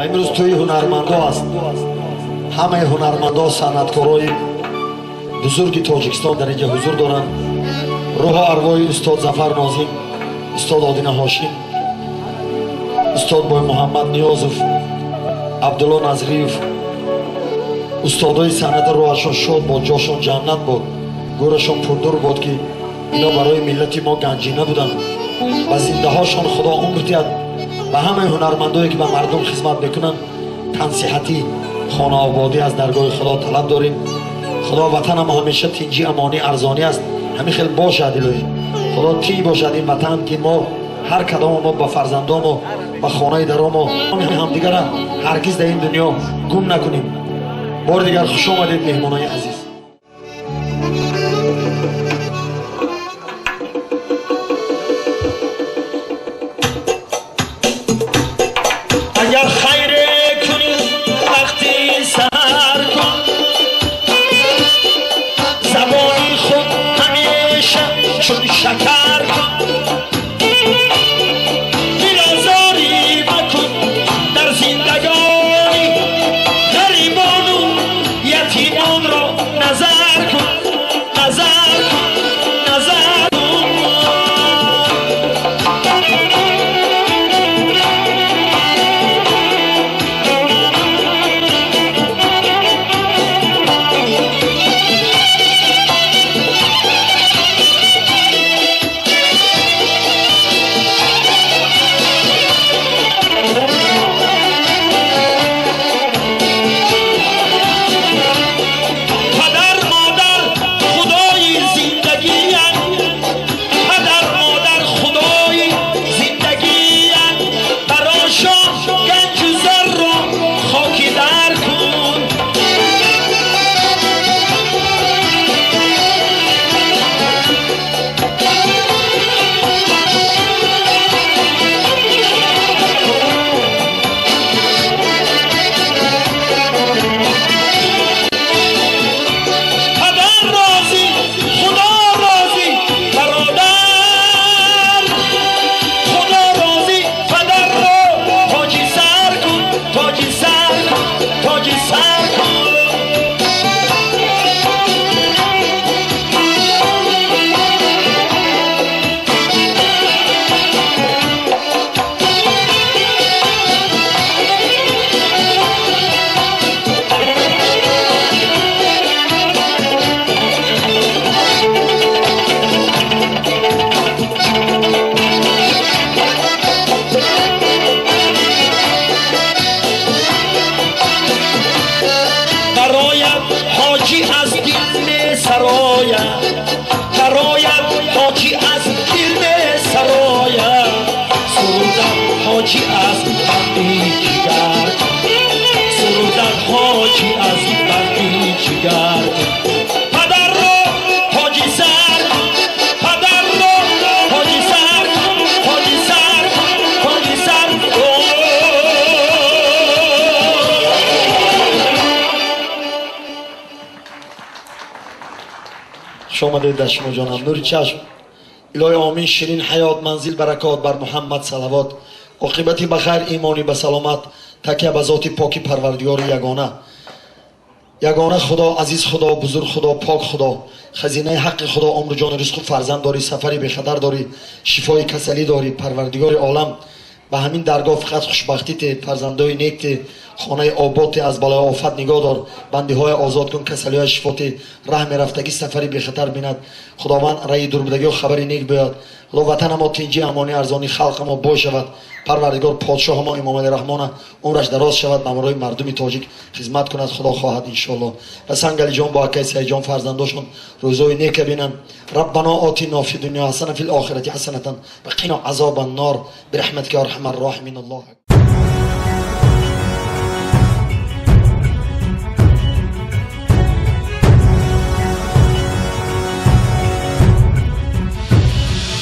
امروز توی هنرمندا است. همه هنرمندا صنعتکارای بزرگ تاجیکستان در اینجا حضور دارند. روح ارواح استاد ظفر ناظم، استاد آدینه هاشم، استاد بای محمد نیازов، عبدالله نظریف، استادای صنعت روحشان شاد باد، جاشان جنت باد، گورشان پردور باد که اینا برای ملت ما گنجینه بودن و زنده هاشان خدا عمر دهد. و همه هنرمندایی که به مردم خدمت میکنن تنصیحاتی خانه آبادی از درگاه خدا طلب داریم. خدا وطن ما همیشه تنجی امانی ارزانی است. همین خیلی باشد الهی خدا تی باشد این وطن که ما هر کدام ما با فرزندان و با خانه درام و همدیگر را هرگز در این دنیا گم نکنیم. بار دیگر خوش آمدید مهمانای عزیز. اگر خیر کنی وقتی سر کن، زبانی خود همیشه چون شکر کن، بی‌آزاری مکن در زندگانی، غریبان و یتیمان را نظر کن، نظر کن، نظر کن. حاجی از دل سرایم، سرودم حاجی از بندی جگر، سرودم حاجی از بندی جگر. پدر رو حاجی سر، پدر رو حاجی سر، حاجی سر، حاجی سر. شما دید دشم جانم نوری چشم. الهی آمین. شیرین حیات، منزل برکات بر محمد صلوات. عاقبتی بخیر، ایمانی به سلامت. تکیه به ذات پاکی پروردگار یگانه. یگانه خدا، عزیز خدا، بزرگ خدا، پاک خدا، خزینه حق خدا. عمر جان رزق و فرزند داری، سفری به خطر داری، شفای کسلی داری. پروردگار عالم به همین درگاه فقط خوشبختی ته، فرزندای نیک ته، خانه آباد از بالای آفت نگاه دار. بندی های آزاد کن، کسلی های شفا ته، رحم رفتگی سفری به خطر بیند. خداوند رای دربدگی و خبری نیک بیاد. خدا وطن ما تنجی امانی ارزانی، خلق ما بای شود. پروردگار پادشاه ما امام علی رحمان عمرش دراز شود، به امرای مردم تاجیک خدمت کند. خدا خواهد ان شاء الله. حسن علی جان با عکس جان فرزنداشون روزای نیک ببینن. ربنا آتنا فی الدنیا حسنه فی الاخره حسنه و قنا عذاب النار برحمتک یا ارحم الراحمین. الله